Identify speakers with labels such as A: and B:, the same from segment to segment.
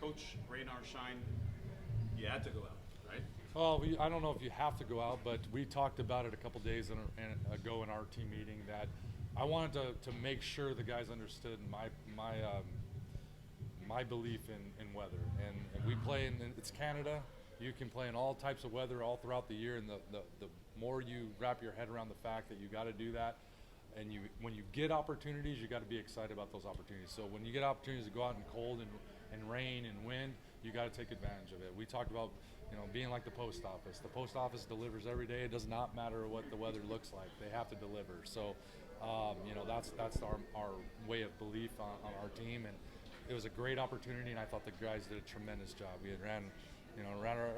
A: Coach rain or shine, you had to go out, right?
B: Well, I don't know if you have to go out, but we talked about it a couple days ago in our team meeting that I wanted to make sure the guys understood my belief in weather. And we play it's Canada. You can play in all types of weather all throughout the year, and the more you wrap your head around the fact that you got to do that, and when you get opportunities, you got to be excited about those opportunities. So when you get opportunities to go out in cold and rain and wind, you got to take advantage of it. We talked about being like the post office. The post office delivers every day. It does not matter what the weather looks like. They have to deliver. So that's our way of belief on our team, and it was a great opportunity, and I thought the guys did a tremendous job. We had ran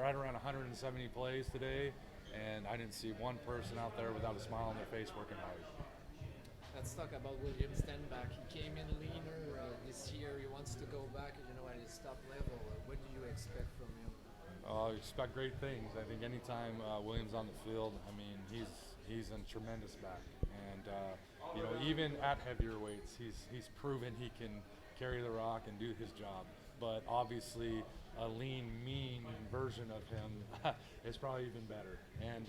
B: right around 170 plays today, and I didn't see one person out there without a smile on their face working hard.
C: Let's talk about William Stenbach. He came in leaner this year. He wants to go back, at his top level. What do you expect from him?
B: I expect great things. I think anytime William's on the field, he's a tremendous back, and even at heavier weights, he's proven he can carry the rock and do his job. But obviously, a lean, mean version of him is probably even better. And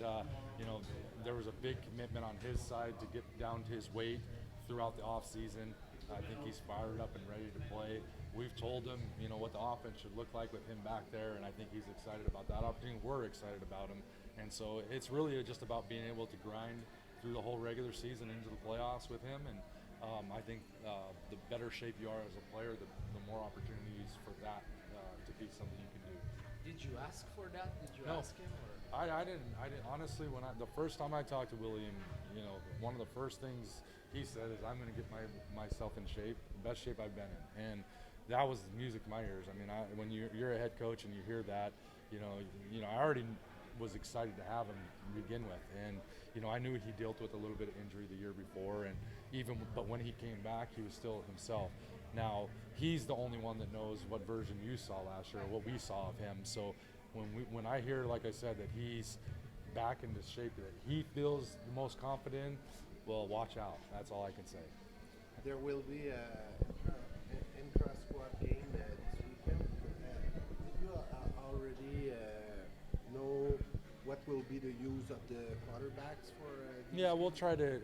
B: there was a big commitment on his side to get down to his weight throughout the off season. I think he's fired up and ready to play. We've told him, what the offense should look like with him back there, and I think he's excited about that opportunity. We're excited about him, and so it's really just about being able to grind through the whole regular season into the playoffs with him. And I think the better shape you are as a player, the more opportunities for that to be something you can do.
C: Did you ask for that? Did you
B: No.
C: ask him? Or?
B: I didn't honestly. The first time I talked to William, one of the first things he said is, "I'm going to get myself in shape, the best shape I've been in," and that was music to my ears. I mean, when you're a head coach and you hear that, I already was excited to have him to begin with, and I knew he dealt with a little bit of injury the year before, and but when he came back, he was still himself. Now he's the only one that knows what version you saw last year, or what we saw of him. So when I hear, like I said, that he's back into shape that he feels the most confident in, well, watch out. That's all I can say.
D: There will be an intra-squad game this weekend. Did you already know what will be the use of the quarterbacks for?
B: Yeah, we'll try to.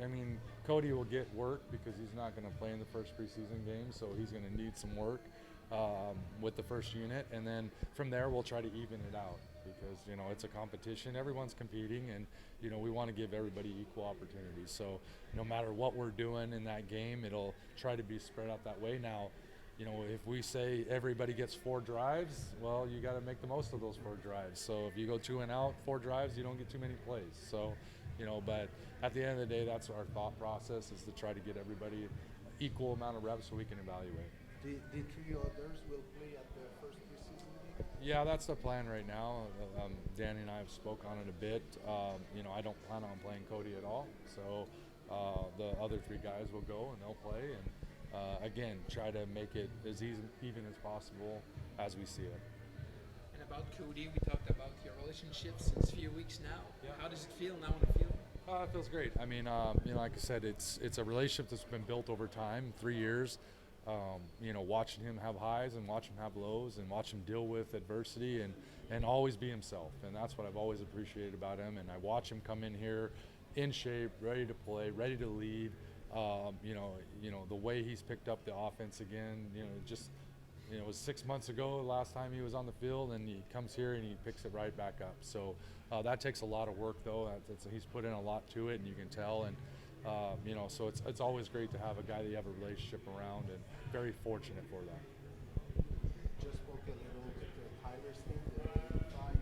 B: Cody will get work because he's not going to play in the first preseason game, so he's going to need some work with the first unit, and then from there we'll try to even it out because it's a competition. Everyone's competing, and we want to give everybody equal opportunities. So no matter what we're doing in that game, it'll try to be spread out that way. Now, if we say everybody gets 4 drives, well, you got to make the most of those 4 drives. So if you go 2 and out, 4 drives, you don't get too many plays. So, but at the end of the day, that's our thought process, is to try to get everybody equal amount of reps so we can evaluate.
D: The 3 others will play at the first preseason game?
B: Yeah, that's the plan right now. Danny and I have spoke on it a bit. I don't plan on playing Cody at all. So the other 3 guys will go and they'll play. And again, try to make it as even as possible as we see it.
C: And about Cody, we talked about your relationship since a few weeks now.
B: Yeah.
C: How does it feel now on the field?
B: It feels great. Like I said, it's a relationship that's been built over time, 3 years. Watching him have highs and watch him have lows and watch him deal with adversity and always be himself. And that's what I've always appreciated about him. And I watch him come in here in shape, ready to play, ready to lead. The way he's picked up the offense again, it was 6 months ago last time he was on the field, and he comes here and he picks it right back up. So that takes a lot of work, though. He's put in a lot to it, and you can tell. And so it's always great to have a guy that you have a relationship around, and very fortunate for that.
D: Just spoke a little bit to Tyler Steen, the 85.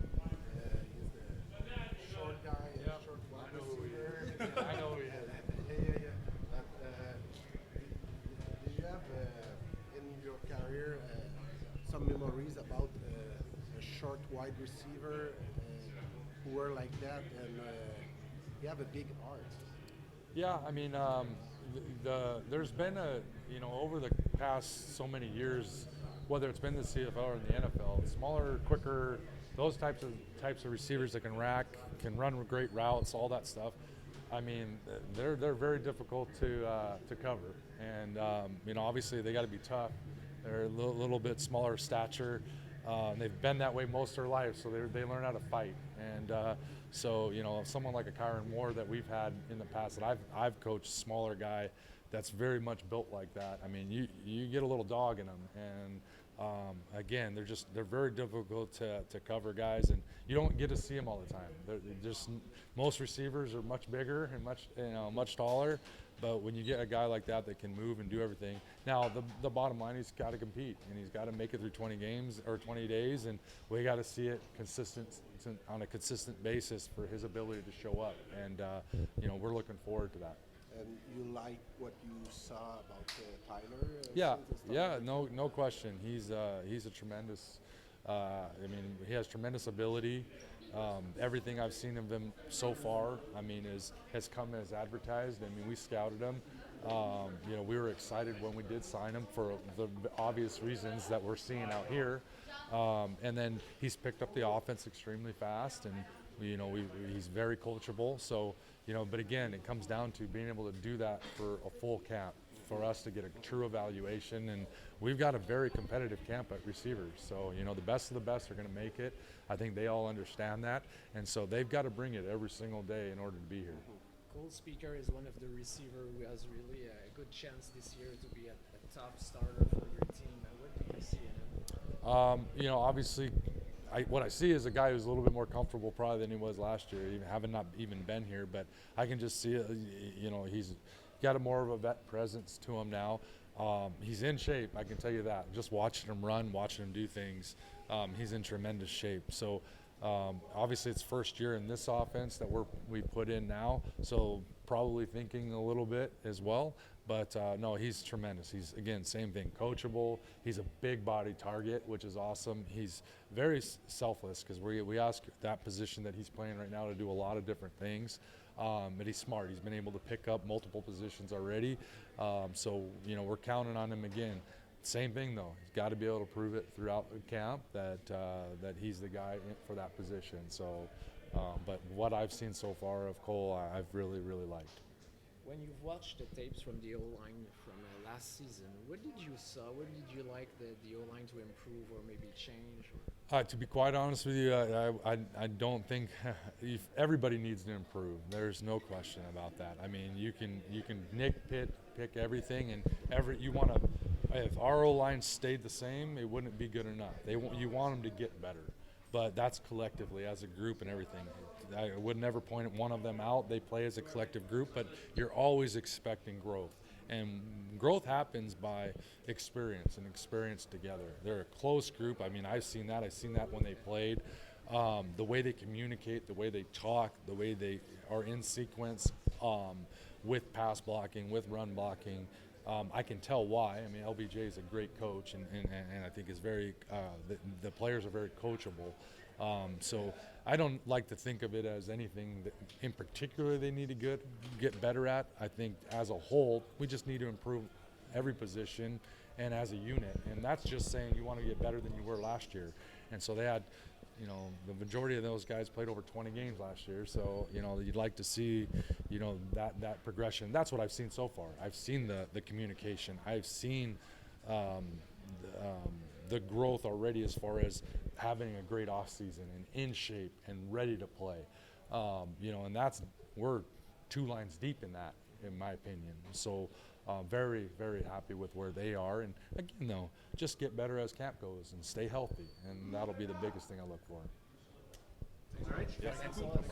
D: He's the short guy, short wide receiver.
B: I know he is.
D: Yeah. Did you have in your career some memories about a short wide receiver who were like that, and you have a big heart?
B: Yeah, there's been over the past so many years, whether it's been the CFL or in the NFL, smaller, quicker, those types of receivers that can run great routes, all that stuff. They're very difficult to cover, and obviously they got to be tough. They're a little bit smaller stature. They've been that way most of their lives, so they learn how to fight. And so, you know, someone like a Kyron Moore that we've had in the past that I've coached, smaller guy that's very much built like that. I mean, you get a little dog in them, and again, they're very difficult to cover guys, and you don't get to see them all the time. They're just most receivers are much bigger and much taller. But when you get a guy like that can move and do everything, now the bottom line, he's got to compete and he's got to make it through 20 games or 20 days, and we got to see it on a consistent basis for his ability to show up. And you know, we're looking forward to that.
D: And you like what you saw about Tyler?
B: Yeah, no question. He's a tremendous. I mean, he has tremendous ability. Everything I've seen of him so far, I mean, has come as advertised. I mean, we scouted him. You know, we were excited when we did sign him for the obvious reasons that we're seeing out here. And then he's picked up the offense extremely fast, and you know, he's very coachable. So, you know, but again, it comes down to being able to do that for a full camp, for us to get a true evaluation. And we've got a very competitive camp at receivers. So, you know, the best of the best are going to make it. I think they all understand that. And so they've got to bring it every single day in order to be here.
C: Cole Speaker is one of the receivers who has really a good chance this year to be a top starter for your team. What do you see in him?
B: You know, obviously, what I see is a guy who's a little bit more comfortable probably than he was last year, having not even been here. But I can just see it. You know, he's got more of a vet presence to him now. He's in shape, I can tell you that. Just watching him run, watching him do things, he's in tremendous shape. So obviously it's first year in this offense that we put in now, so probably thinking a little bit as well. But no, he's tremendous. He's, again, same thing, coachable. He's a big body target, which is awesome. He's very selfless, because we ask that position that he's playing right now to do a lot of different things. But he's smart. He's been able to pick up multiple positions already. So, you know, we're counting on him again. Same thing, though. He's got to be able to prove it throughout the camp that he's the guy for that position. So, but what I've seen so far of Cole, I've really, really liked.
C: When you've watched the tapes from the O-line from last season, what did you saw? What did you like the O-line to improve or maybe change?
B: To be quite honest with you, I don't think everybody needs to improve. There's no question about that. I mean, you can pick everything, and if our O-line stayed the same, it wouldn't be good enough. You want them to get better, but that's collectively as a group and everything. I would never point one of them out. They play as a collective group, but you're always expecting growth. And growth happens by experience and experience together. They're a close group. I mean, I've seen that. I've seen that when they played. The way they communicate, the way they talk, the way they are in sequence with pass blocking, with run blocking. I can tell why. I mean, LBJ is a great coach, and I think is very. The players are very coachable. So I don't like to think of it as anything that in particular they need to get better at. I think as a whole, we just need to improve every position and as a unit. And that's just saying you want to get better than you were last year. And so they had, you know, the majority of those guys played over 20 games last year. So, you know, you'd like to see, you know, that progression. That's what I've seen so far. I've seen the communication. I've seen the growth already as far as having a great off season and in shape and ready to play. You know, and we're 2 lines deep in that, in my opinion. So very, very happy with where they are. And again, though, just get better as camp goes and stay healthy. And that'll be the biggest thing I look for.
A: All right.
C: Thanks a lot.